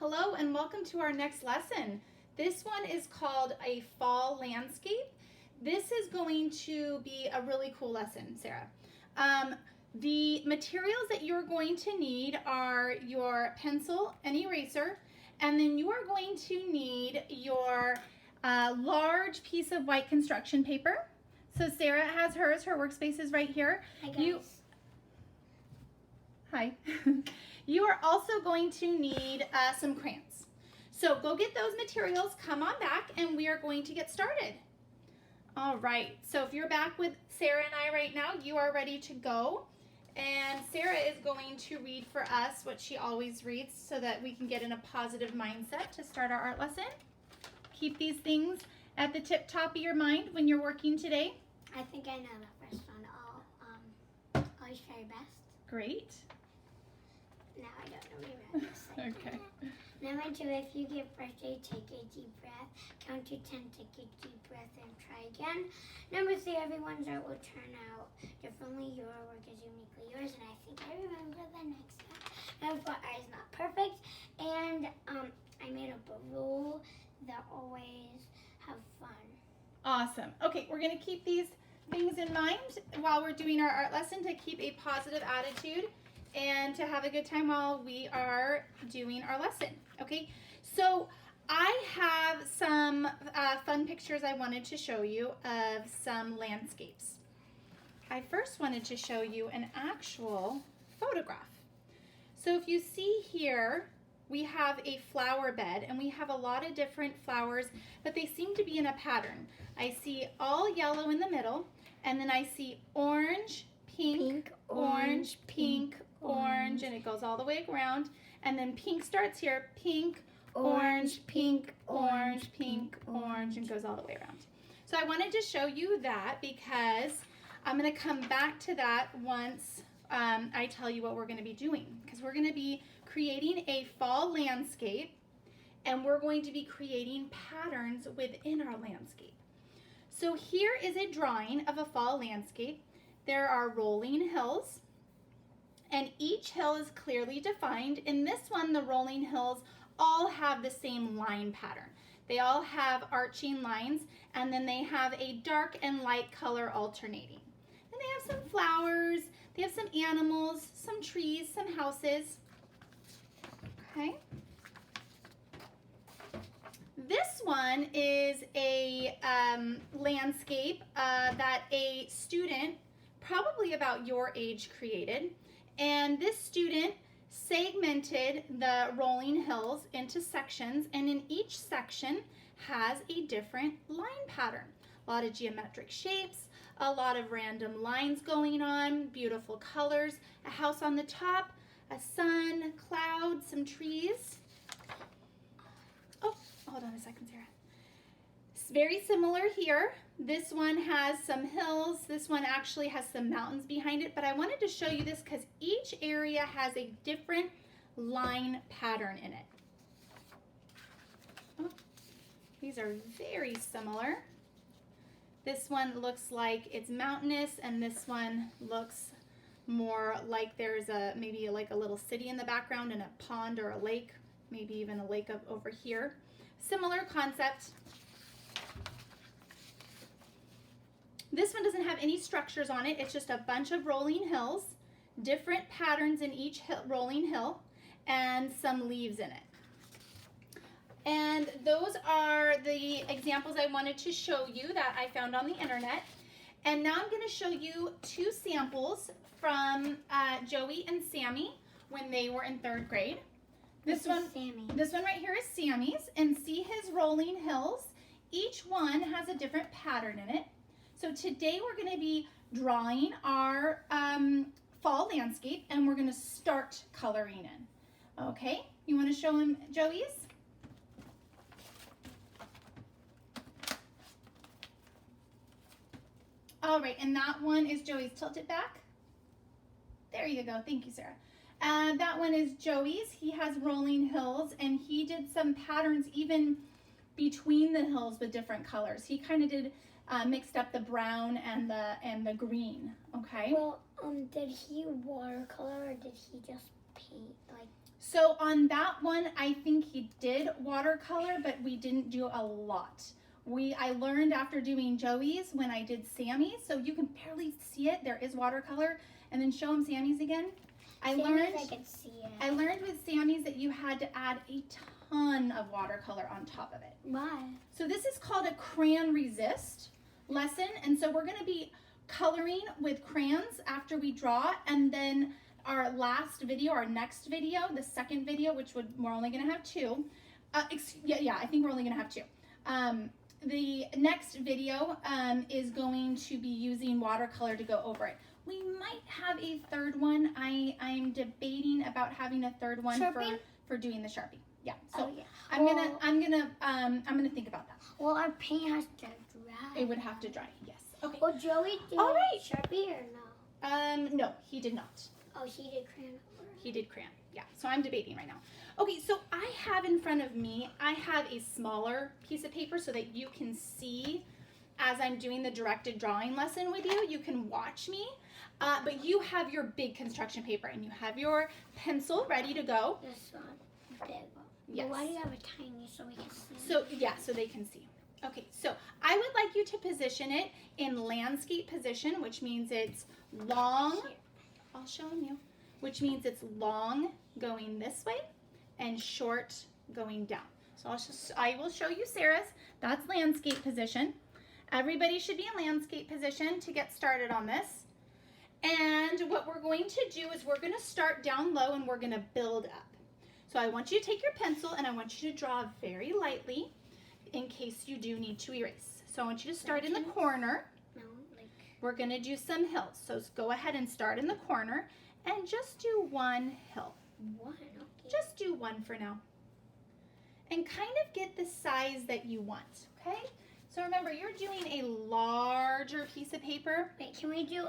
Hello and welcome to our next lesson. This one is called a fall landscape. This is going to be a really cool lesson, Sarah. The materials that you're going to need are your pencil and eraser, and then you are going to need your large piece of white construction paper. So Sarah has hers, her workspace is right here. Hi guys. Hi. You are also going to need some crayons. So go get those materials, come on back, and we are going to get started. All right, so if you're back with Sarah and I right now, you are ready to go. And Sarah is going to read for us what she always reads so that we can get in a positive mindset to start our art lesson. Keep these things at the tip top of your mind when you're working today. I think I know the first one. Always try your best. Great. Now I don't know what you're saying. Okay. Number 2, if you get frustrated, take a deep breath. Count to 10, take a deep breath, and try again. Number 3, everyone's art will turn out differently. Your work is uniquely yours, and I think I remember the next one. Number 4, art is not perfect, and I made up a rule that always have fun. Awesome. Okay, we're going to keep these things in mind while we're doing our art lesson to keep a positive attitude and to have a good time while we are doing our lesson. Okay, so I have some fun pictures I wanted to show you of some landscapes. I first wanted to show you an actual photograph. So if you see here, we have a flower bed and we have a lot of different flowers, but they seem to be in a pattern. I see all yellow in the middle, and then I see orange, pink, orange, pink, orange, and it goes all the way around. And then pink starts here, pink, orange, pink, orange, pink, orange, and goes all the way around. So I wanted to show you that because I'm going to come back to that once I tell you what we're going to be doing, because we're going to be creating a fall landscape, and we're going to be creating patterns within our landscape. So here is a drawing of a fall landscape. There are rolling hills, and each hill is clearly defined. In this one, the rolling hills all have the same line pattern. They all have arching lines, and then they have a dark and light color alternating. And they have some flowers, they have some animals, some trees, some houses. Okay. This one is a landscape that a student, probably about your age, created. And this student segmented the rolling hills into sections, and in each section has a different line pattern. A lot of geometric shapes, a lot of random lines going on, beautiful colors, a house on the top, a sun, clouds, some trees. Oh, hold on a second, Sarah. It's very similar here. This one has some hills. This one actually has some mountains behind it, but I wanted to show you this because each area has a different line pattern in it. Oh, these are very similar. This one looks like it's mountainous, and this one looks more like there's maybe like a little city in the background and a pond or a lake, maybe even a lake over here. Similar concept. This one doesn't have any structures on it. It's just a bunch of rolling hills, different patterns in each rolling hill, and some leaves in it. And those are the examples I wanted to show you that I found on the internet. And now I'm going to show you 2 samples from Joey and Sammy when they were in 3rd grade. This one right here is Sammy's, and see his rolling hills. Each one has a different pattern in it. So today we're going to be drawing our fall landscape, and we're going to start coloring in. Okay, you want to show him Joey's? All right, and that one is Joey's. Tilt it back. There you go. Thank you, Sarah. That one is Joey's. He has rolling hills, and he did some patterns even between the hills with different colors. He kind of did mixed up the brown and the green. Okay. Well, did he watercolor or did he just paint? So on that one, I think he did watercolor, but we didn't do a lot. I learned after doing Joey's when I did Sammy's, so you can barely see it. There is watercolor. And then show him Sammy's again. I learned with Sammy's that you had to add a ton of watercolor on top of it. Why? So this is called a crayon resist lesson, and so we're going to be coloring with crayons after we draw, and then our last video, our next video, the second video, which we're only going to have two. Yeah, I think we're only going to have two. The next video is going to be using watercolor to go over it. We might have a third one. I'm debating about having a third one for doing the Sharpie. Yeah. So I'm gonna think about that. Well, our paint has to dry. It would have to dry. Yes. Okay. Well, Joey did Sharpie or no? No, he did not. Oh, he did crayon. He did crayon. Yeah. So I'm debating right now. Okay. So I have in front of me, I have a smaller piece of paper so that you can see as I'm doing the directed drawing lesson with you. You can watch me. But you have your big construction paper and you have your pencil ready to go. This one, big one. Yes. But why do you have a tiny so we can see? So yeah, so they can see. Okay, so I would like you to position it in landscape position, which means it's long. Here. I'll show you. Which means it's long going this way and short going down. So I will show you Sarah's. That's landscape position. Everybody should be in landscape position to get started on this. And what we're going to do is we're going to start down low and we're going to build up. So I want you to take your pencil and I want you to draw very lightly in case you do need to erase. So I want you to start in the corner. No, We're going to do some hills. So go ahead and start in the corner and just do one hill. One, okay. Just do one for now. And kind of get the size that you want, okay? So remember, you're doing a larger piece of paper. Wait, can we do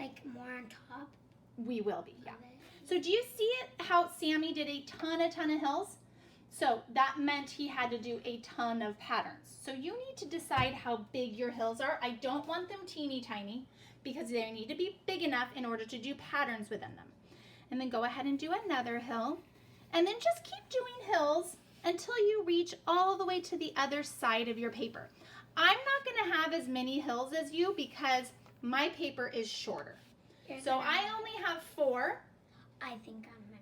like more on top? We will be, yeah. So do you see it how Sammy did a ton of hills? So that meant he had to do a ton of patterns. So you need to decide how big your hills are. I don't want them teeny tiny because they need to be big enough in order to do patterns within them. And then go ahead and do another hill. And then just keep doing hills until you reach all the way to the other side of your paper. I'm not going to have as many hills as you because my paper is shorter. So I only have 4. I think I'm gonna.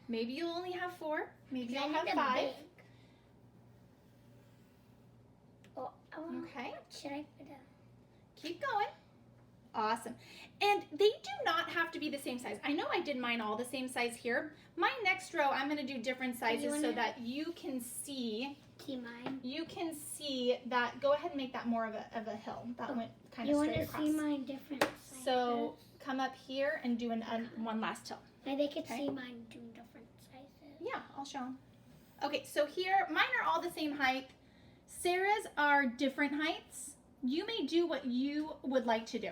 Maybe you'll only have 4. Maybe you'll I have need 5. them big. Oh, Okay. What should I put up? Keep going. Awesome. And they do not have to be the same size. I know I did mine all the same size here. My next row, I'm going to do different sizes so that you can see. See mine? You can see that. Go ahead and make that more of a hill. That went kind of straight across. You want to see mine different sizes? So come up here and do one last hill. They could see mine doing different sizes. Yeah, I'll show them. Okay, so here, mine are all the same height. Sarah's are different heights. You may do what you would like to do.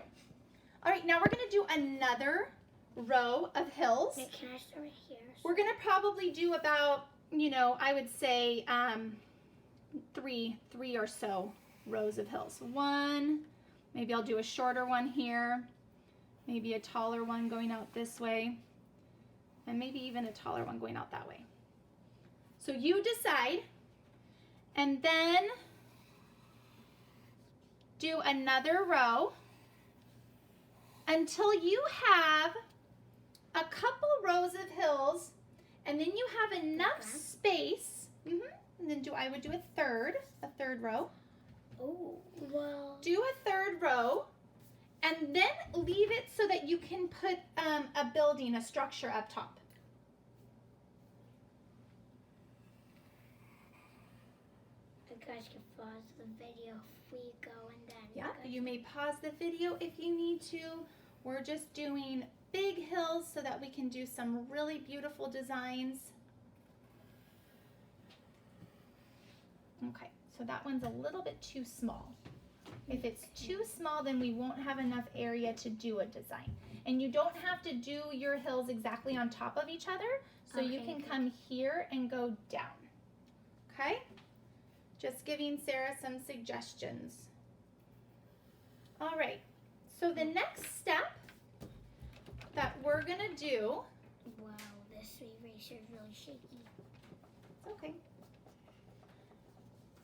All right, now we're going to do another row of hills. Wait, can I start here? We're going to probably do about, I would say 3 or so rows of hills. 1, maybe I'll do a shorter one here, maybe a taller one going out this way, and maybe even a taller one going out that way. So you decide, and then do another row until you have a couple rows of hills, and then you have enough space. And then I would do a third row. Oh, well. Do a third row, and then leave it so that you can put a building, a structure up top. You guys can pause the video if we go and then. Yeah, you may pause the video if you need to. We're just doing big hills so that we can do some really beautiful designs. Okay, so that one's a little bit too small. If it's too small, then we won't have enough area to do a design. And you don't have to do your hills exactly on top of each other, so you can come here and go down. Okay? Just giving Sarah some suggestions. All right, so the next step that we're gonna do. Wow, this we eraser is really shaky. Okay.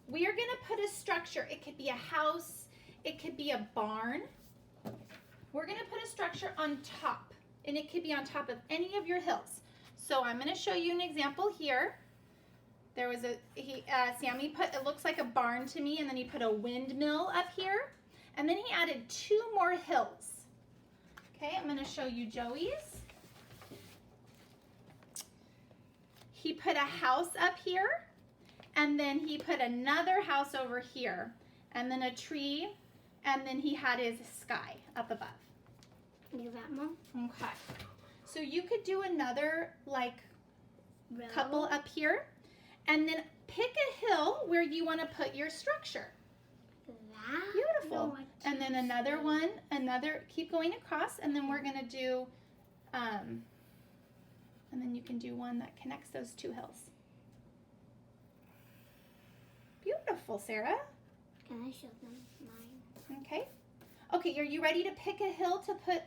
We are going to put a structure. It could be a house. It could be a barn. We're going to put a structure on top, and it could be on top of any of your hills. So I'm going to show you an example here. There was Sammy put, it looks like a barn to me, and then he put a windmill up here, and then he added 2 more hills. Okay, I'm going to show you Joey's. He put a house up here, and then he put another house over here, and then a tree, and then he had his sky up above. Do that, Mom? Okay. So you could do another, like, couple up here, and then pick a hill where you want to put your structure. That? Beautiful. No, And then another one, keep going across, and then we're going to do, and then you can do one that connects those 2 hills. Beautiful, Sarah. Can I show them mine? Okay. Okay, are you ready to pick a hill to put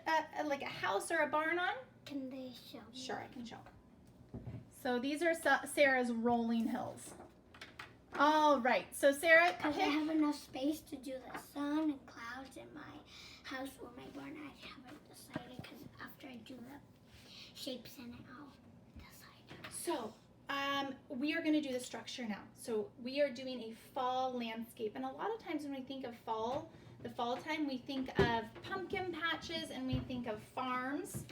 like a house or a barn on? Can they show me? Sure, I can show. So these are Sarah's rolling hills. All right, so Sarah, Because I have enough space to do the sun and clouds in my house or my barn. I haven't decided because after I do the shapes in it, I'll decide. So we are going to do the structure now. So we are doing a fall landscape, and a lot of times when we think of fall, the fall time, we think of pumpkin patches and we think of farms.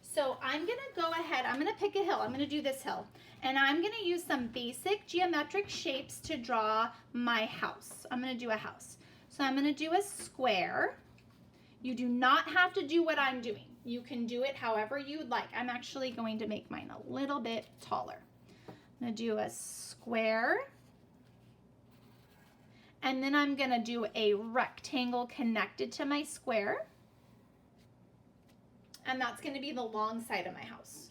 So I'm going to go ahead, I'm going to pick a hill. I'm going to do this hill. And I'm going to use some basic geometric shapes to draw my house. I'm going to do a house. So I'm going to do a square. You do not have to do what I'm doing. You can do it however you'd like. I'm actually going to make mine a little bit taller. I'm going to do a square. And then I'm going to do a rectangle connected to my square. And that's going to be the long side of my house.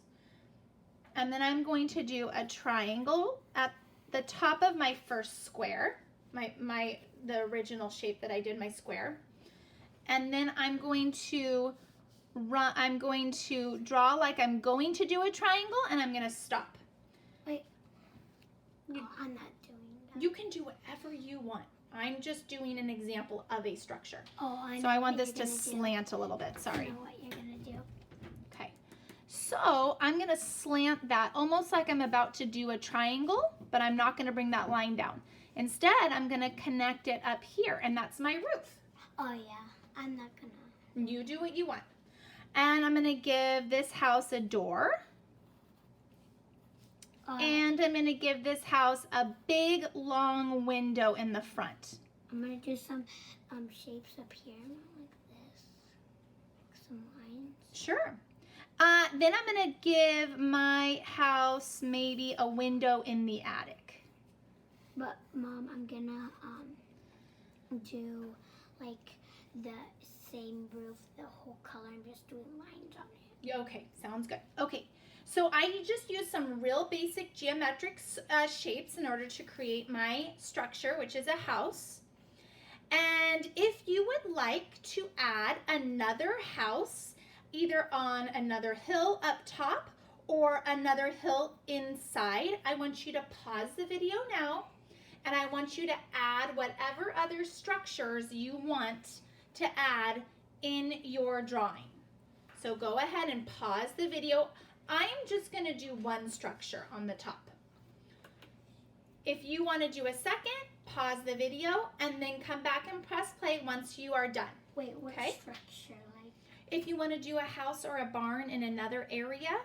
And then I'm going to do a triangle at the top of my first square, the original shape that I did my square. And then I'm going to draw like I'm going to do a triangle, and I'm going to stop. Wait. I'm not doing that. You can do whatever you want. I'm just doing an example of a structure. Oh, I know. So I want what this you're to gonna do. slant a little bit. I Sorry. know what you're going to do. Okay. So I'm going to slant that almost like I'm about to do a triangle, but I'm not going to bring that line down. Instead, I'm going to connect it up here, and that's my roof. Oh, yeah. I'm not going to. You do what you want. And I'm going to give this house a door. And I'm going to give this house a big, long window in the front. I'm going to do some shapes up here, like this. Like some lines. Sure. Then I'm going to give my house maybe a window in the attic. But, Mom, I'm going to do, like, the same roof, the whole color. I'm just doing lines on it. Yeah, okay, sounds good. Okay, so I just used some real basic geometric shapes in order to create my structure, which is a house. And if you would like to add another house, either on another hill up top or another hill inside, I want you to pause the video now, and I want you to add whatever other structures you want to add in your drawing. So go ahead and pause the video. I am just going to do one structure on the top. If you want to do a second, pause the video and then come back and press play once you are done. Wait, what Okay. structure? Like, If you want to do a house or a barn in another area,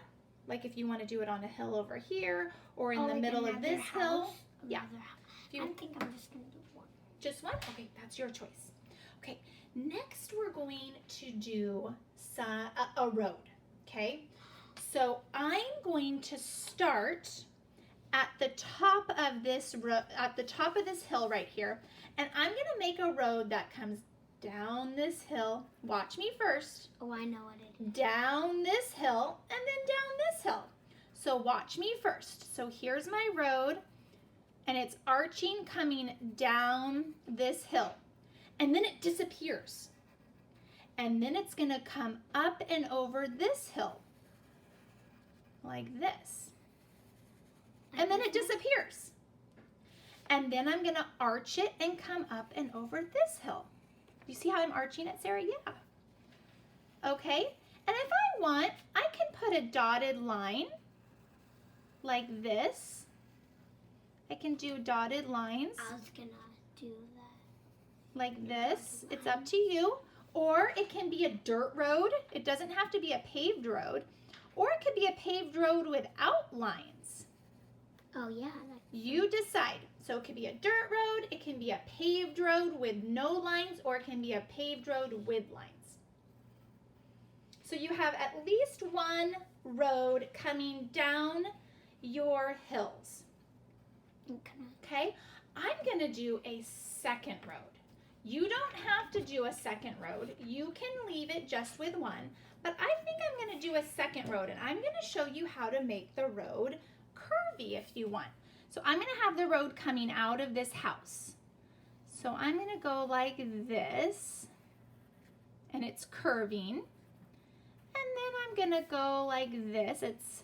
like if you want to do it on a hill over here or in the like middle of another this hill, house? yeah. Another house. If you- I think I'm just going to do one. just one? Okay, that's your choice. Okay, next we're going to do a road, okay? So I'm going to start at the top of this hill right here, and I'm going to make a road that comes down this hill. Watch me first. Oh, I know what it is. Down this hill, and then down this hill. So watch me first. So here's my road, and it's arching coming down this hill. And then it disappears. And then it's going to come up and over this hill. Like this. and then it disappears. And then I'm gonna arch it and come up and over this hill. You see how I'm arching it, Sarah? Yeah. Okay, and if I want, I can put a dotted line like this. I can do dotted lines. I was gonna do that. Like this. It's up to you. Or it can be a dirt road. It doesn't have to be a paved road. Or it could be a paved road without lines. Oh, yeah. You decide. So it could be a dirt road, it can be a paved road with no lines, or it can be a paved road with lines. So you have at least one road coming down your hills. Okay? I'm going to do a second road. You don't have to do a second road. You can leave it just with one. But I think I'm going to do a second road, and I'm going to show you how to make the road curvy if you want. So I'm going to have the road coming out of this house. So I'm going to go like this, and it's curving. And then I'm going to go like this. It's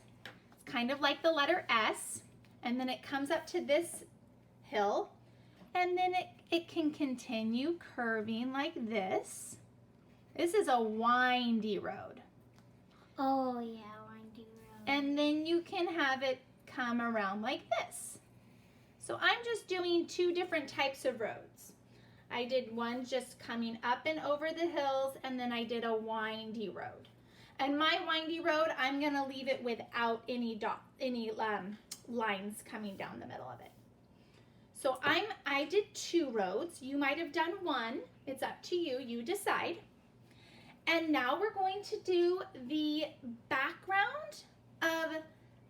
kind of like the letter S. And then it comes up to this hill. And then it can continue curving like this. This is a windy road. Oh, yeah, windy road. And then you can have it come around like this. So I'm just doing two different types of roads. I did one just coming up and over the hills, and then I did a windy road. And my windy road, I'm going to leave it without any lines coming down the middle of it. So I did two roads. You might have done one. It's up to you. You decide. And now we're going to do the background of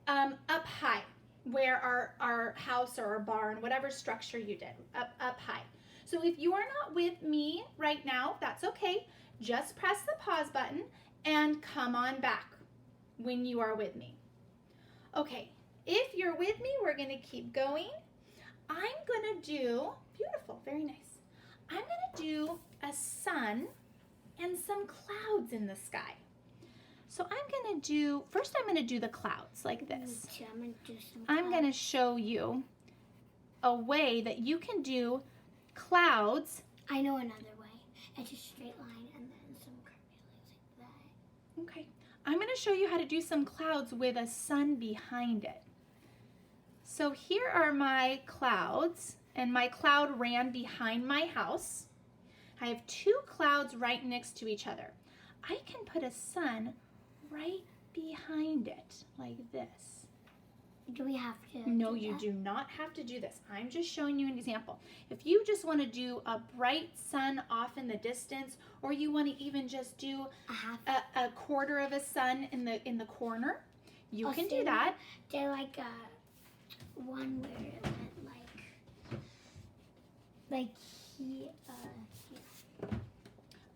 up high, where our house or our barn, whatever structure you did, up high. So if you are not with me right now, that's okay. Just press the pause button and come on back when you are with me. Okay, if you're with me, we're going to keep going. I'm going to do, beautiful, very nice. I'm going to do a sun and some clouds in the sky. So I'm going to do, first I'm going to do the clouds like this. I'm going to show you a way that you can do clouds. I know another way. It's a straight line and then some curvy lines like that. Okay. I'm going to show you how to do some clouds with a sun behind it. So here are my clouds, and my cloud ran behind my house. I have two clouds right next to each other. I can put a sun right behind it, like this. Do we have to? No, you do not have to do this. I'm just showing you an example. If you just want to do a bright sun off in the distance, or you want to even just do a quarter of a sun in the corner, you can do that. They're like one where it went like he yeah.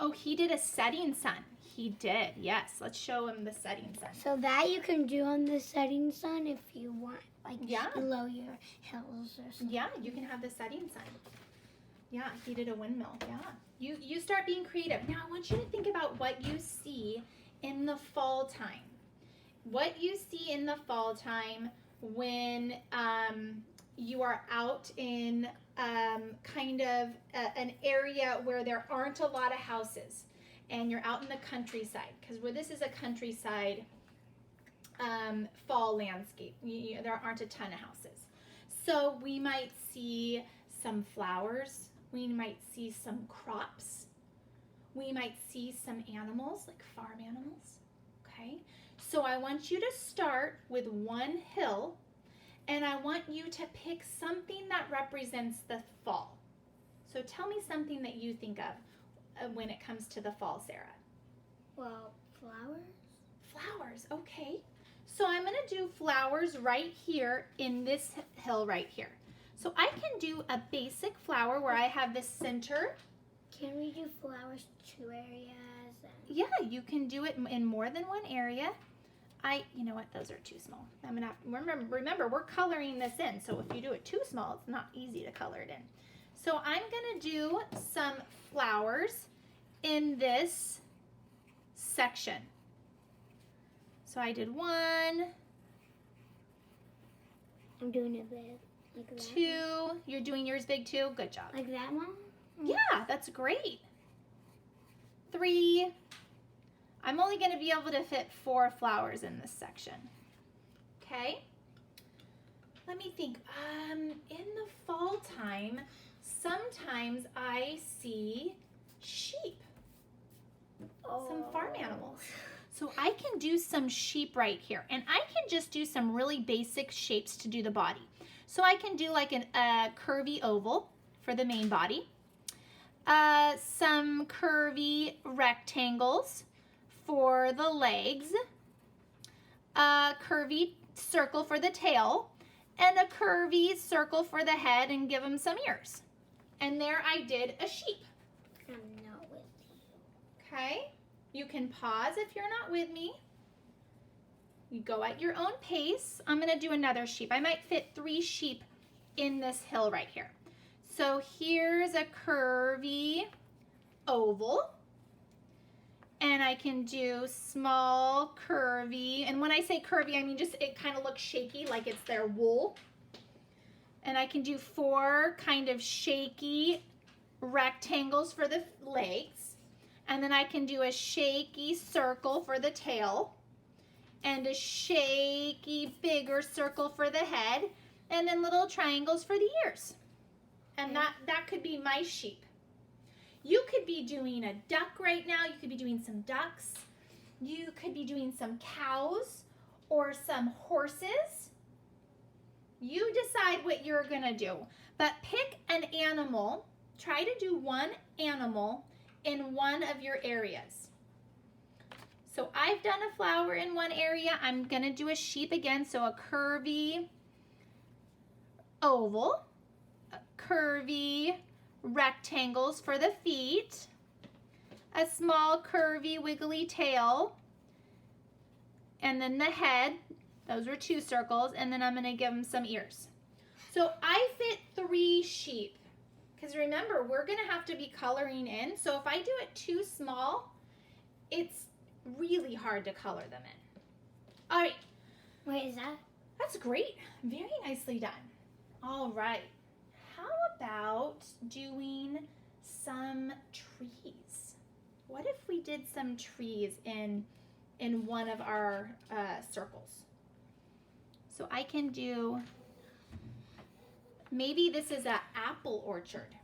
Oh, he did a setting sun. He did, yes. Let's show him the setting sun. So that you can do on the setting sun if you want, like below your hills or something. Yeah, you can have the setting sun. Yeah, he did a windmill. Yeah. You start being creative. Now I want you to think about what you see in the fall time. What you see in the fall time when you are out in kind of an area where there aren't a lot of houses, and you're out in the countryside, because where this is a countryside fall landscape, there aren't a ton of houses. So we might see some flowers, we might see some crops, we might see some animals, like farm animals, okay? So I want you to start with one hill, and I want you to pick something that represents the fall. So tell me something that you think of when it comes to the fall, Sarah. Well, flowers. Flowers, okay. So I'm going to do flowers right here in this hill right here. So I can do a basic flower where I have this center. Can we do flowers 2 areas? Yeah, you can do it in more than one area. You know what, those are too small. I'm gonna have to, remember, we're coloring this in, so if you do it too small, it's not easy to color it in. So I'm gonna do some flowers in this section. So I did 1, I'm doing it big. Like that. 2. You're doing yours big too? Good job. Like that one? Yeah, that's great. 3. I'm only going to be able to fit 4 flowers in this section. Okay. Let me think. In the fall time, sometimes I see sheep, some farm animals. So I can do some sheep right here. And I can just do some really basic shapes to do the body. So I can do like a curvy oval for the main body. Some curvy rectangles for the legs. A curvy circle for the tail. And a curvy circle for the head, and give them some ears. And there I did a sheep. I'm not with you. Okay? You can pause if you're not with me. You go at your own pace. I'm going to do another sheep. I might fit 3 sheep in this hill right here. So here's a curvy oval. And I can do small curvy. And when I say curvy, I mean just it kind of looks shaky, like it's their wool. And I can do 4 kind of shaky rectangles for the legs. And then I can do a shaky circle for the tail. And a shaky bigger circle for the head. And then little triangles for the ears. And that could be my sheep. You could be doing a duck right now. You could be doing some ducks. You could be doing some cows or some horses. You decide what you're going to do. But pick an animal. Try to do one animal in one of your areas. So I've done a flower in one area. I'm going to do a sheep again. So a curvy oval, a curvy rectangles for the feet, a small curvy wiggly tail, and then the head. Those were 2 circles, and then I'm going to give them some ears. So I fit 3 sheep, because remember, we're going to have to be coloring in. So if I do it too small, it's really hard to color them in. All right. Wait, is that? That's great. Very nicely done. All right. How about doing some trees? What if we did some trees in one of our circles? So I can do, maybe this is an apple orchard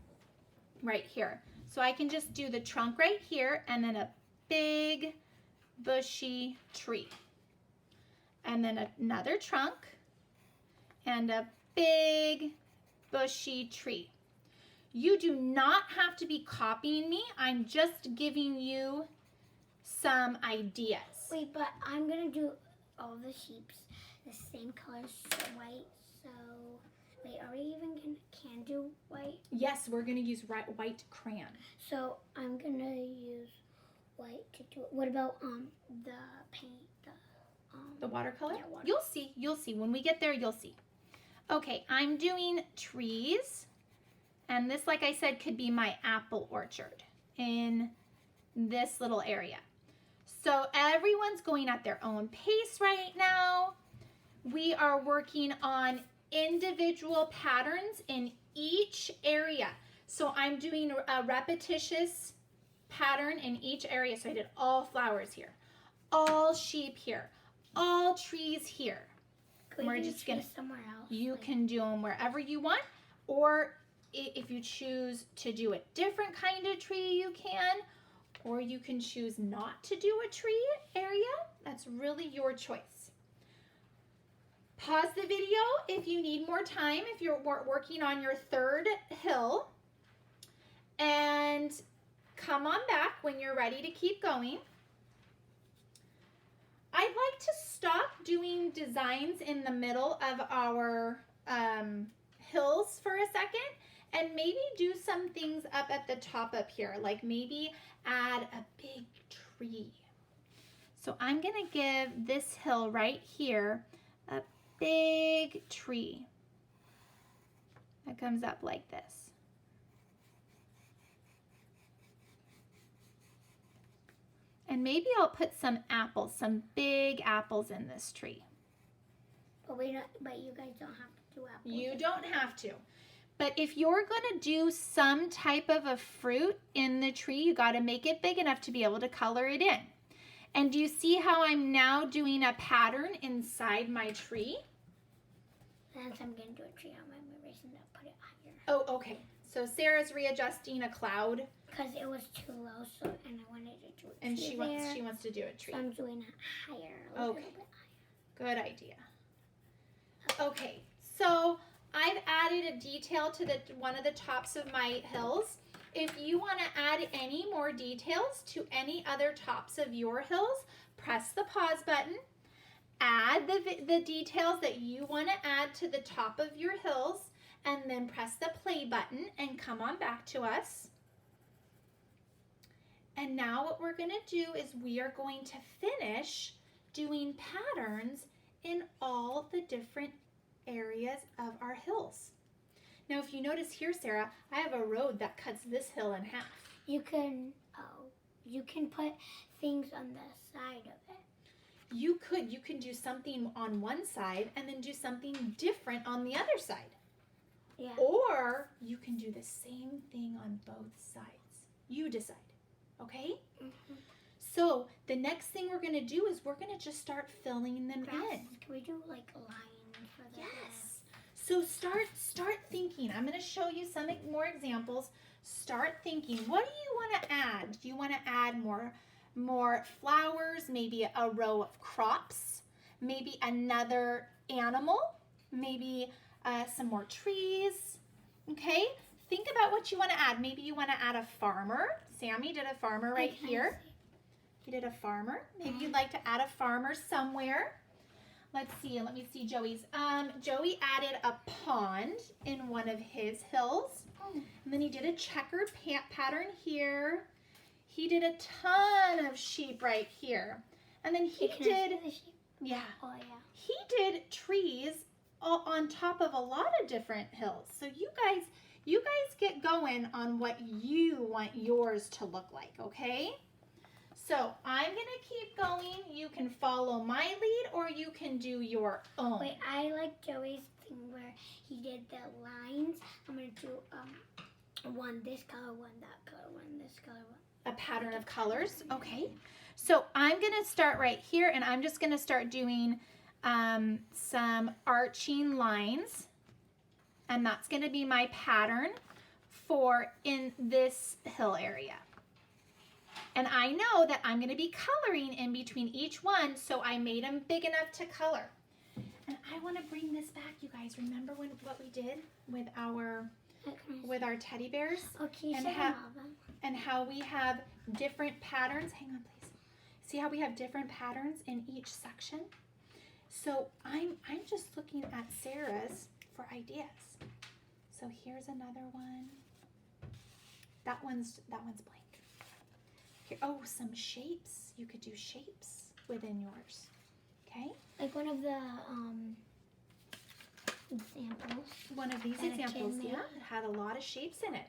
right here. So I can just do the trunk right here and then a big bushy tree. And then another trunk and a big bushy tree. You do not have to be copying me. I'm just giving you some ideas. Wait, but I'm going to do all the sheeps the same color, so white. So, wait, are we even can do white? Yes, we're going to use white crayon. So, I'm going to use white to do it. What about the paint? The watercolor? Yeah, water. You'll see. When we get there, you'll see. Okay, I'm doing trees. And this, like I said, could be my apple orchard in this little area. So everyone's going at their own pace right now. We are working on individual patterns in each area. So I'm doing a repetitious pattern in each area. So I did all flowers here, all sheep here, all trees here. We're just going to somewhere else. You can do them wherever you want, or if you choose to do a different kind of tree, you can, or you can choose not to do a tree area. That's really your choice. Pause the video if you need more time, if you're working on your 3rd hill, and come on back when you're ready to keep going. I'd like to stop doing designs in the middle of our hills for a second and maybe do some things up at the top up here, like maybe add a big tree. So I'm going to give this hill right here a big tree that comes up like this. And maybe I'll put some apples, some big apples in this tree. But you guys don't have to You don't have to. But if you're going to do some type of a fruit in the tree, you got to make it big enough to be able to color it in. And do you see how I'm now doing a pattern inside my tree? And I'm going to do a tree on my erasing that, put it higher. Oh, okay. So Sarah's readjusting a cloud. Because it was too low, so and I wanted to do a tree And she wants to do a tree. So I'm doing it higher. A little bit higher. Good idea. Okay, so I've added a detail to one of the tops of my hills. If you want to add any more details to any other tops of your hills, press the pause button. Add the details that you want to add to the top of your hills, and then press the play button and come on back to us. And now what we're going to do is we are going to finish doing patterns in all the different areas of our hills. Now if you notice here, Sarah, I have a road that cuts this hill in half. You can put things on the side of it. You can do something on one side and then do something different on the other side. Yeah. Or you can do the same thing on both sides. You decide, okay? Mm-hmm. So the next thing we're going to do is we're going to just start filling them in. Can we do like lines for the Yes. So start thinking. I'm going to show you some more examples. Start thinking. What do you want to add? Do you want to add more flowers, maybe a row of crops, maybe another animal, maybe some more trees? Okay? Think about what you want to add. Maybe you want to add a farmer. Sammy did a farmer right here. He did a farmer. Maybe you'd like to add a farmer somewhere. Let me see Joey's. Joey added a pond in one of his hills. And then he did a checkered pattern here. He did a ton of sheep right here. And then he did, yeah. Oh yeah. He did trees on top of a lot of different hills. So you guys get going on what you want yours to look like, okay? So I'm going to keep going. You can follow my lead or you can do your own. Wait, I like Joey's thing where he did the lines. I'm going to do one this color, one that color, one this color, one. A pattern of colors, okay. So I'm going to start right here and I'm just going to start doing some arching lines. And that's going to be my pattern for in this hill area. And I know that I'm going to be coloring in between each one, so I made them big enough to color. And I want to bring this back, you guys. Remember what we did with our teddy bears? Okay, and how we have different patterns. Hang on, please. See how we have different patterns in each section? So I'm just looking at Sarah's for ideas. So here's another one. That one's blank. Here, oh, some shapes. You could do shapes within yours. Okay? Like one of the examples. One of these examples, yeah. It had a lot of shapes in it.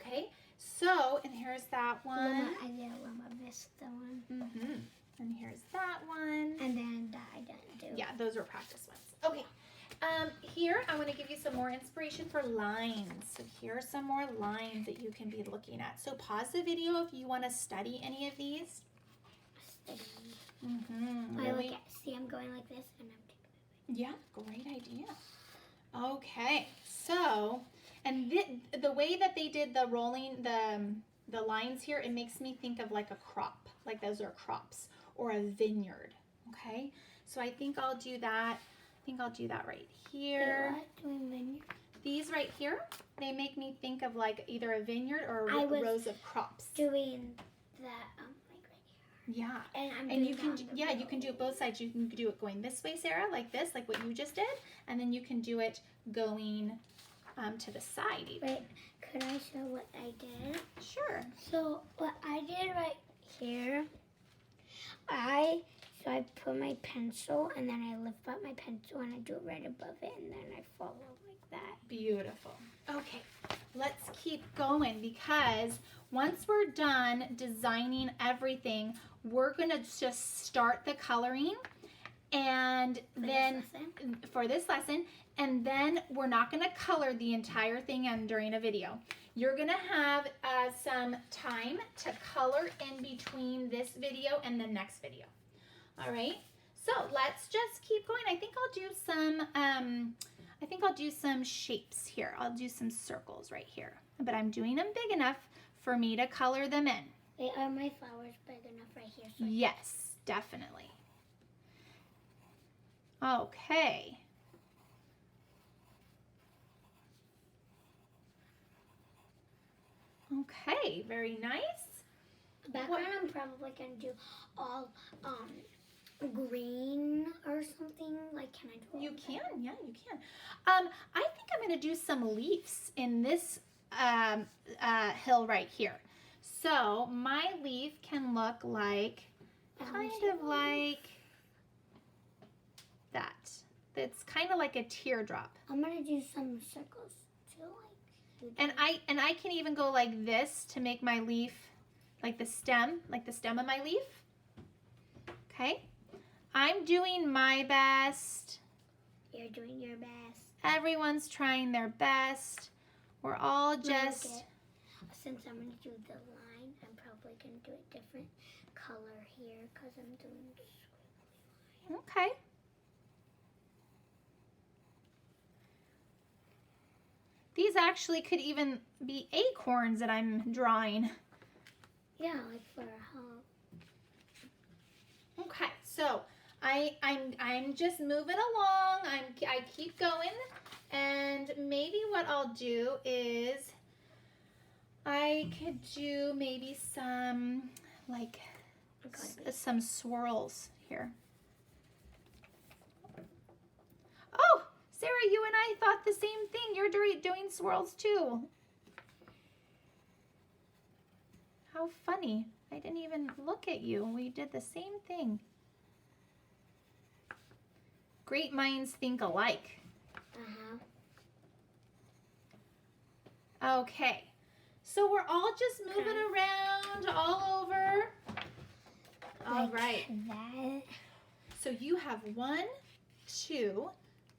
Okay? So, and here's that one. I did a Loma Vista one. Mm-hmm. And here's that one. And then that I didn't do. Yeah, those are practice ones. Okay. Here, I want to give you some more inspiration for lines. So here are some more lines that you can be looking at. So pause the video if you want to study any of these. Study. Mm-hmm. Really? See, I'm going like this and I'm taking it. Yeah, great idea. Okay, so, and the way that they did the rolling, the lines here, it makes me think of like a crop, like those are crops, or a vineyard, okay? So I think I'll do that. Right here. Wait, what? Doing vineyard? These right here, they make me think of like either a vineyard or rows of crops. Doing that like right here. Yeah. And you can do it both sides. You can do it going this way, Sarah, like this, like what you just did, and then you can do it going to the side even. Wait, could I show what I did? Sure. So what I did right here, I put my pencil and then I lift up my pencil and I do it right above it and then I follow like that. Beautiful. Okay, let's keep going because once we're done designing everything, we're going to just start the coloring and for this lesson, and then we're not going to color the entire thing in during a video. You're going to have some time to color in between this video and the next video. All right, so let's just keep going. I think I'll do some shapes here. I'll do some circles right here, but I'm doing them big enough for me to color them in. Are my flowers big enough right here? So Yes, definitely. Okay. Okay, very nice. Background, I'm probably gonna do all green or something. Like, can I do? You can, yeah, you can. I think I'm gonna do some leaves in this hill right here. So my leaf can look like, kind of like that. It's kind of like a teardrop. I'm gonna do some circles too, like. And I can even go like this to make my leaf like the stem of my leaf. Okay. I'm doing my best. You're doing your best. Everyone's trying their best. We're all just... Okay. Since I'm going to do the line, I'm probably going to do a different color here because I'm doing the squiggly line. Okay. These actually could even be acorns that I'm drawing. Yeah, like for a home. Okay, so I'm just moving along. I keep going, and maybe what I'll do is I could do maybe some like some swirls here. Oh, Sarah, you and I thought the same thing. You're doing swirls too. How funny. I didn't even look at you. We did the same thing. Great minds think alike. Okay. So we're all just moving around all over. All right. That. So you have 1, 2,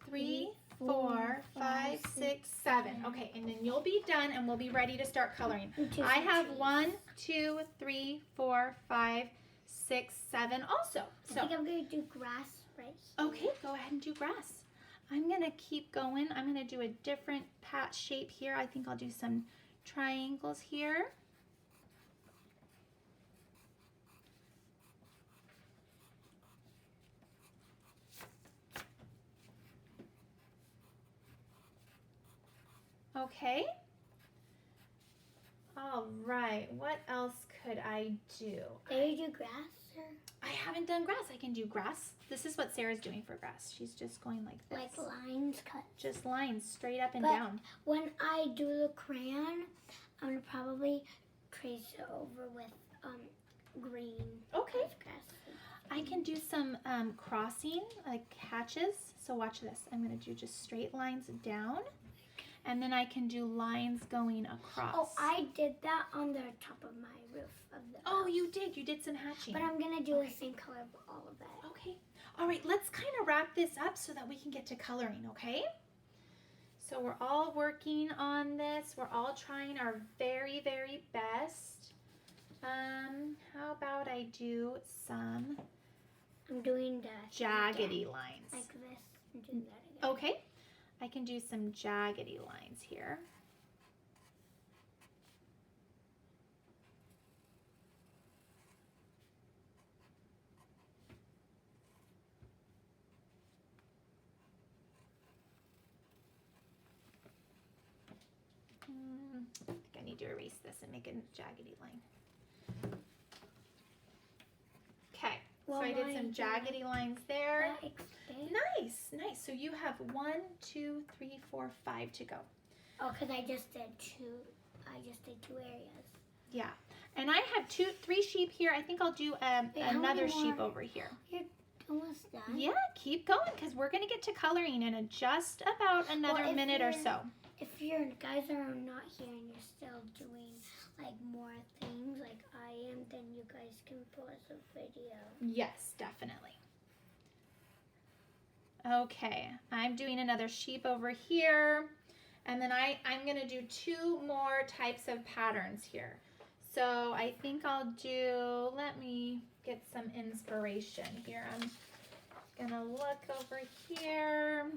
3, 4, 5, 6, 7. Okay, and then you'll be done and we'll be ready to start coloring. I have 1, 2, 3, 4, 5, 6, 7 also. I think I'm going to do grass right here. Okay, go ahead and do grass. I'm going to keep going. I'm going to do a different patch shape here. I think I'll do some triangles here. Okay. All right. What else could I do? Can you do grass? Or? I haven't done grass. I can do grass. This is what Sarah's doing for grass. She's just going like this. Like lines cut. Just lines straight up and But down. when I do the crayon, I'm going to probably trace it over with green. Okay. Grass. I can do some crossing, like hatches. So watch this. I'm going to do just straight lines down. And then I can do lines going across. Oh, I did that on the top of my roof of the house. Oh, you did. You did some hatching. But I'm going to do the same color for all of that. Okay. All right, let's kind of wrap this up so that we can get to coloring, okay? So we're all working on this. We're all trying our very, very best. How about I do some I'm doing the jaggedy lines. like this. I'm doing that again. Okay. I can do some jaggedy lines here. I think I need to erase this and make a jaggedy line. Okay, so I did some jaggedy lines there. Nice, nice. So you have 1, 2, 3, 4, 5 to go. Oh, because I just did two. I just did 2 areas. Yeah, and I have 3 sheep here. I think I'll do another sheep over here. You're almost done. Yeah, keep going because we're gonna get to coloring in just about another minute or so. If your guys are not here and you're still doing like more things like I am, then you guys can pause the video. Yes, definitely. Okay, I'm doing another sheep over here. And then I'm gonna do 2 more types of patterns here. So I think I'll do, let me get some inspiration here. I'm gonna look over here.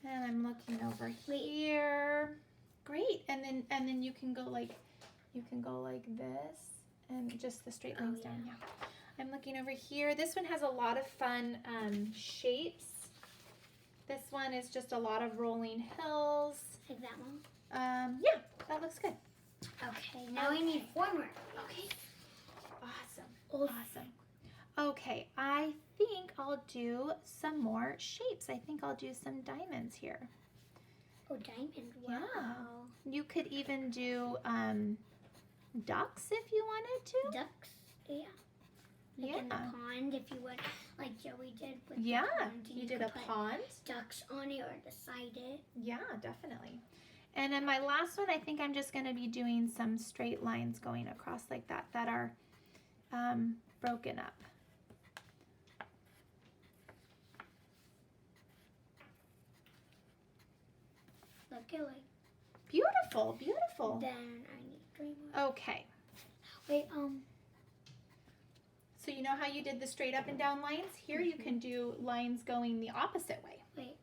And I'm looking over here. Great. And then you can go like this and just the straight lines down. Yeah. I'm looking over here. This one has a lot of fun shapes. This one is just a lot of rolling hills. Like that one? Yeah, that looks good. Okay, now we need 4 more. Okay. Awesome. Okay, I think I'll do some more shapes. I think I'll do some diamonds here. Oh, diamond. Wow. Yeah. You could even do ducks if you wanted to. Ducks? Yeah. Like in the pond, if you would, like Joey did with the pond. You did a pond. Ducks on it or beside it. Yeah, definitely. And then my last one, I think I'm just going to be doing some straight lines going across like that are broken up. Look at like. Beautiful, beautiful. Then I need 3 more. Okay. Wait, So you know how you did the straight up and down lines? Here you can do lines going the opposite way. Wait.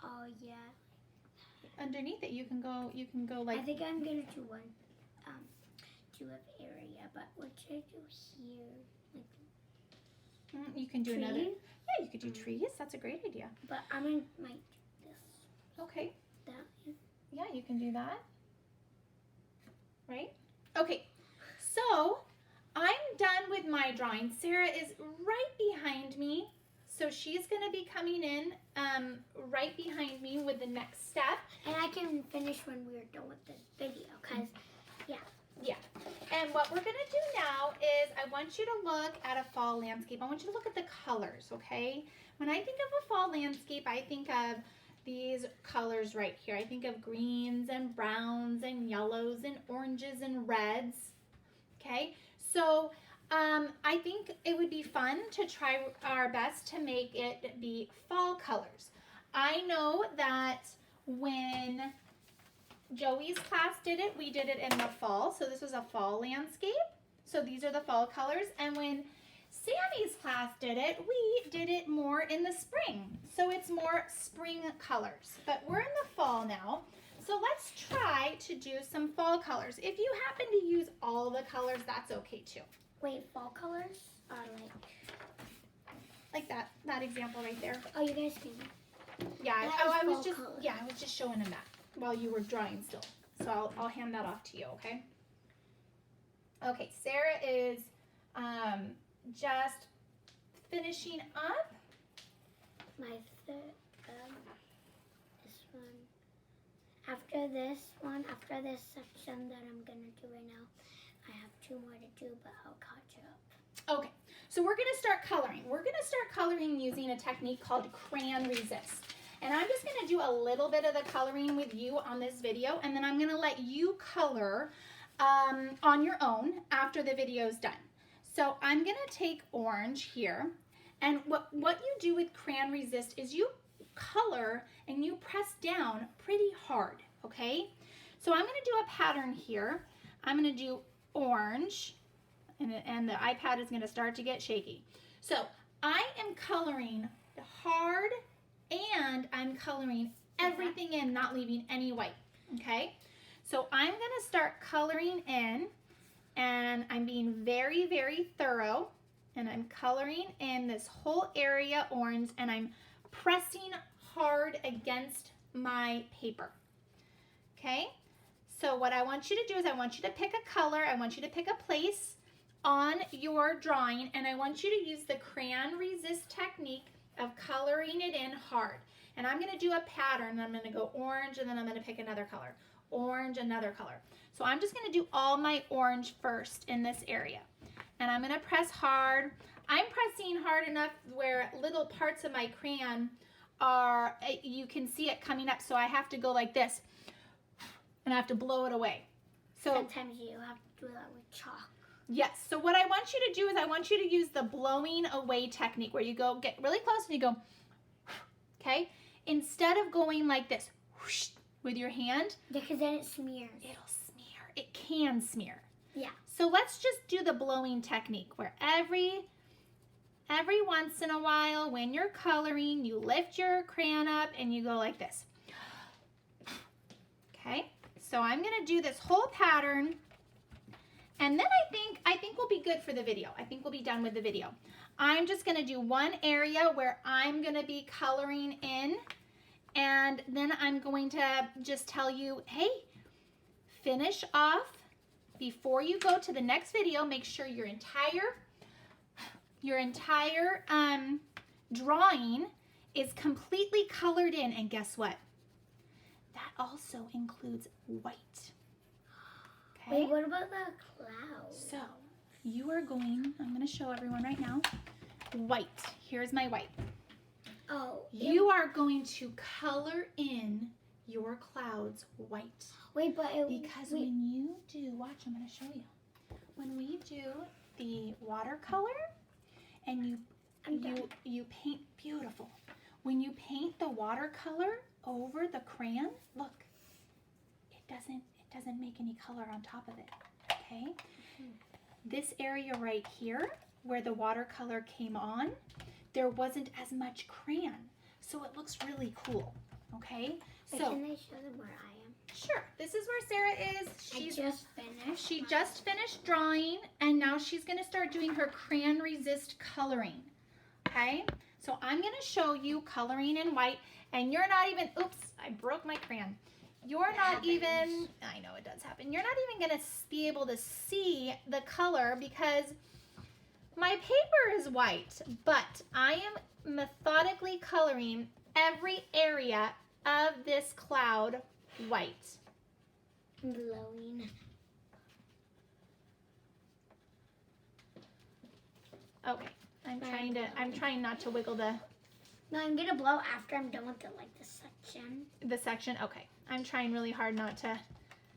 Oh yeah. Underneath it, you can go like. I think I'm gonna do one, do an area, but what should I do here? Like. You can do tree? another. Yeah, you could do trees. That's a great idea. But I might do this. Okay. That. Yeah. Yeah, you can do that. Right? Okay. So I'm done with my drawing. Sarah is right behind me. So she's going to be coming in right behind me with the next step. And I can finish when we're done with this video, because, yeah. Yeah. And what we're going to do now is I want you to look at a fall landscape. I want you to look at the colors, okay? When I think of a fall landscape, I think of these colors right here. I think of greens and browns and yellows and oranges and reds, okay? So I think it would be fun to try our best to make it be fall colors. I know that when Joey's class did it, we did it in the fall. So this was a fall landscape. So these are the fall colors. And when Sammy's class did it, we did it more in the spring. So it's more spring colors. But we're in the fall now. So let's try to do some fall colors. If you happen to use all the colors, that's okay too. Wait, fall colors? Or like that example right there. Oh, you guys can. Yeah, I was just color. I was just showing him that while you were drawing still. So I'll hand that off to you, okay? Okay, Sarah is just finishing up. My this one. After this section that I'm gonna do right now, I have 2 more to do, but I'll catch up. Okay, so we're gonna start coloring. We're gonna start coloring using a technique called crayon resist. And I'm just gonna do a little bit of the coloring with you on this video, and then I'm gonna let you color on your own after the video's done. So I'm gonna take orange here, and what you do with crayon resist is you color and you press down pretty hard, okay? So I'm gonna do a pattern here. I'm gonna do orange, and the iPad is gonna start to get shaky. So I am coloring hard, and I'm coloring everything in, not leaving any white, okay? So I'm gonna start coloring in, and I'm being very, very thorough, and I'm coloring in this whole area orange, and I'm pressing hard against my paper, okay? So what I want you to do is I want you to pick a color, I want you to pick a place on your drawing, and I want you to use the crayon resist technique of coloring it in hard. And I'm gonna do a pattern. I'm gonna go orange, and then I'm gonna pick another color. Orange, another color. So I'm just gonna do all my orange first in this area. And I'm gonna press hard. I'm pressing hard enough where little parts of my crayon are, you can see it coming up, so I have to go like this, and I have to blow it away. So sometimes you have to do that with chalk. Yes, so what I want you to do is I want you to use the blowing away technique where you go get really close and you go, okay? Instead of going like this whoosh, with your hand. Because then it smears. It'll smear. It can smear. Yeah. So let's just do the blowing technique where every once in a while when you're coloring, you lift your crayon up and you go like this. Okay, so I'm gonna do this whole pattern and then I think we'll be good for the video. I think we'll be done with the video. I'm just gonna do one area where I'm gonna be coloring in, and then I'm going to just tell you, hey, finish off before you go to the next video. Make sure your entire drawing is completely colored in, and guess what? That also includes white. Okay? Wait, what about the clouds? So you are going, I'm going to show everyone right now, white. Here's my white. Oh. You are going to color in your clouds white. Wait, but because when you do, watch, I'm going to show you. When we do the watercolor and you paint, beautiful. When you paint the watercolor over the crayon, look, it doesn't make any color on top of it, okay? This area right here where the watercolor came on, there wasn't as much crayon, so it looks really cool, okay? So can I show them where I am? Sure, this is where Sarah is. She just finished drawing, and now she's gonna start doing her crayon resist coloring, okay? So I'm gonna show you coloring in white, and you're not even, oops, I broke my crayon. You're not even, I know it does happen, you're not even gonna be able to see the color because my paper is white, but I am methodically coloring every area of this cloud white. Glowing. Okay, I'm trying not to wiggle the No, I'm gonna blow after I'm done with the section. Okay, I'm trying really hard not to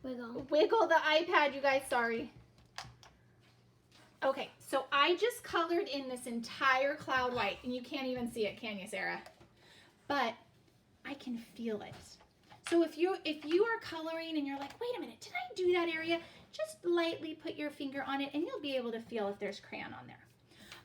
wiggle the iPad, you guys, sorry. Okay, so I just colored in this entire cloud white, and you can't even see it, can you, Sarah? But I can feel it. So if you are coloring and you're like, wait a minute, did I do that area? Just lightly put your finger on it, and you'll be able to feel if there's crayon on there.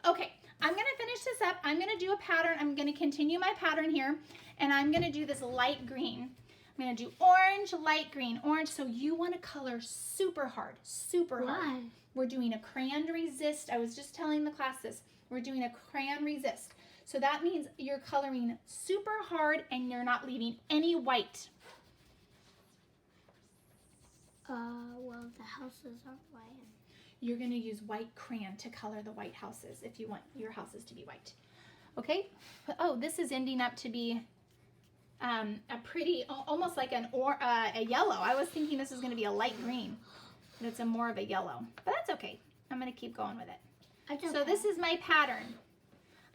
Okay, I'm gonna finish this up. I'm gonna do a pattern. I'm gonna continue my pattern here, and I'm gonna do this light green. I'm gonna do orange, light green, orange. So you wanna color super hard, super hard. Why? We're doing a crayon resist. I was just telling the class this. We're doing a crayon resist. So that means you're coloring super hard and you're not leaving any white. Well, the houses are white. You're gonna use white crayon to color the white houses if you want your houses to be white. Okay? Oh, this is ending up to be a pretty, almost like a yellow. I was thinking this was gonna be a light green, but it's more of a yellow. But that's okay. I'm gonna keep going with it. Okay. So this is my pattern.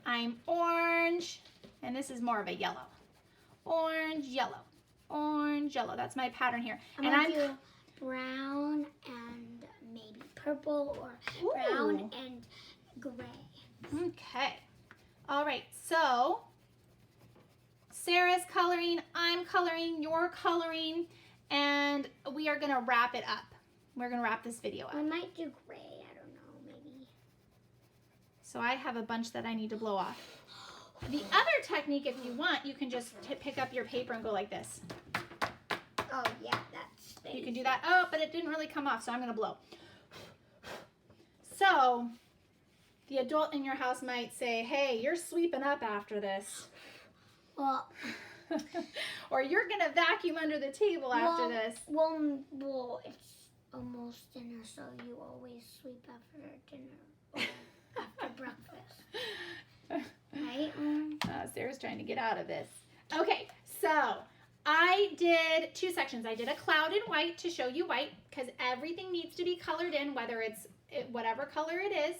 I'm orange, and this is more of a yellow. Orange, yellow, orange, yellow. That's my pattern here. I'm gonna do brown and maybe purple, or brown and gray. Okay. All right, so Sarah's coloring, I'm coloring, you're coloring, and we are gonna wrap it up. We're gonna wrap this video up. I might do gray, I don't know, maybe. So I have a bunch that I need to blow off. The other technique, if you want, you can just pick up your paper and go like this. Oh yeah, that's You can do that. Oh, but it didn't really come off, so I'm gonna blow. So the adult in your house might say, hey, you're sweeping up after this. Well, or you're gonna vacuum under the table after this. Well, it's almost dinner, so you always sweep after dinner or after breakfast, right? Sarah's trying to get out of this. Okay, so I did 2 sections. I did a cloud in white to show you white because everything needs to be colored in, whether it's whatever color it is.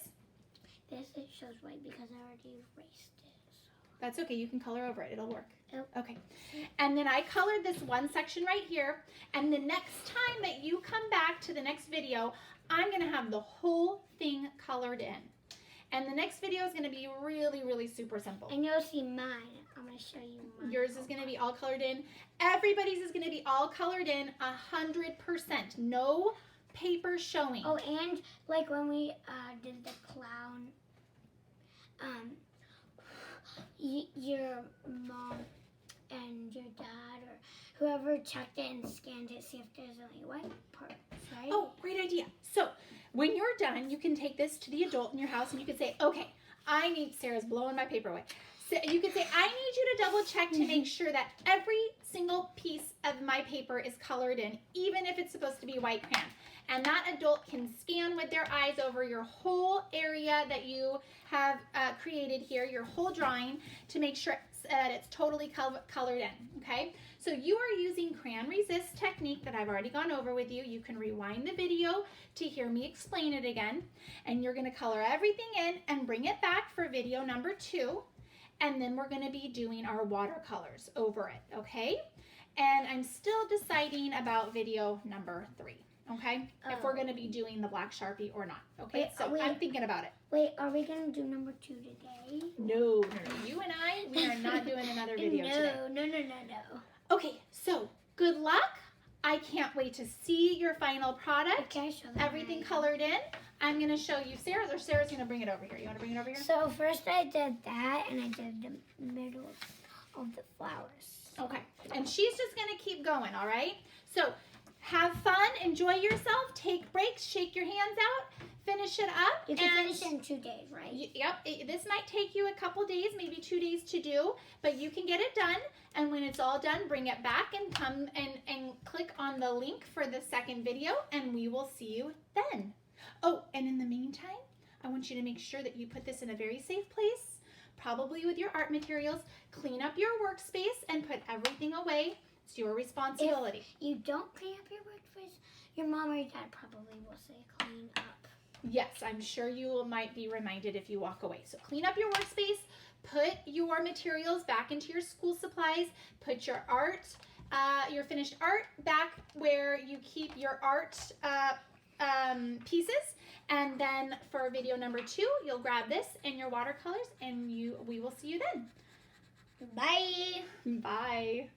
This it shows white because I already erased it. So. That's okay, you can color over it, it'll work. Yep. Okay, and then I colored this one section right here, and the next time that you come back to the next video, I'm gonna have the whole thing colored in. And the next video is gonna be really, really super simple. And you'll see mine. I'm gonna show you mine. Yours is gonna be all colored in. Everybody's is gonna be all colored in 100%. No paper showing. Oh, and like when we did the clown, your mom and your dad or whoever checked it and scanned it, see if there's any white parts, right? Oh, great idea. So when you're done, you can take this to the adult in your house and you can say, okay, Sarah's blowing my paper away. So you could say, I need you to double check to make sure that every single piece of my paper is colored in, even if it's supposed to be white crayon. And that adult can scan with their eyes over your whole area that you have created here, your whole drawing, to make sure that it's totally colored in, okay? So you are using crayon resist technique that I've already gone over with you. You can rewind the video to hear me explain it again. And you're gonna color everything in and bring it back for video number 2. And then we're gonna be doing our watercolors over it, okay? And I'm still deciding about video number 3. Okay, if we're going to be doing the black Sharpie or not. Okay, I'm thinking about it. Wait, are we going to do number 2 today? No, you and we are not doing another video today. No. Okay, so good luck. I can't wait to see your final product. Okay, show them. Everything colored in. I'm going to show you Sarah's, or Sarah's going to bring it over here. You want to bring it over here? So first I did that, and I did the middle of the flowers. Okay, and she's just going to keep going, all right? So have fun, enjoy yourself, take breaks, shake your hands out, finish it up. You can finish it in 2 days, right? Yep, this might take you a couple days, maybe 2 days to do, but you can get it done. And when it's all done, bring it back and come and click on the link for the second video, and we will see you then. Oh, and in the meantime, I want you to make sure that you put this in a very safe place, probably with your art materials. Clean up your workspace and put everything away. It's your responsibility. If you don't clean up your workspace, your mom or your dad probably will say clean up. Yes, I'm sure you might be reminded if you walk away. So clean up your workspace, put your materials back into your school supplies, put your art, your finished art back where you keep your art pieces. And then for video number 2, you'll grab this and your watercolors, and we will see you then. Bye. Bye.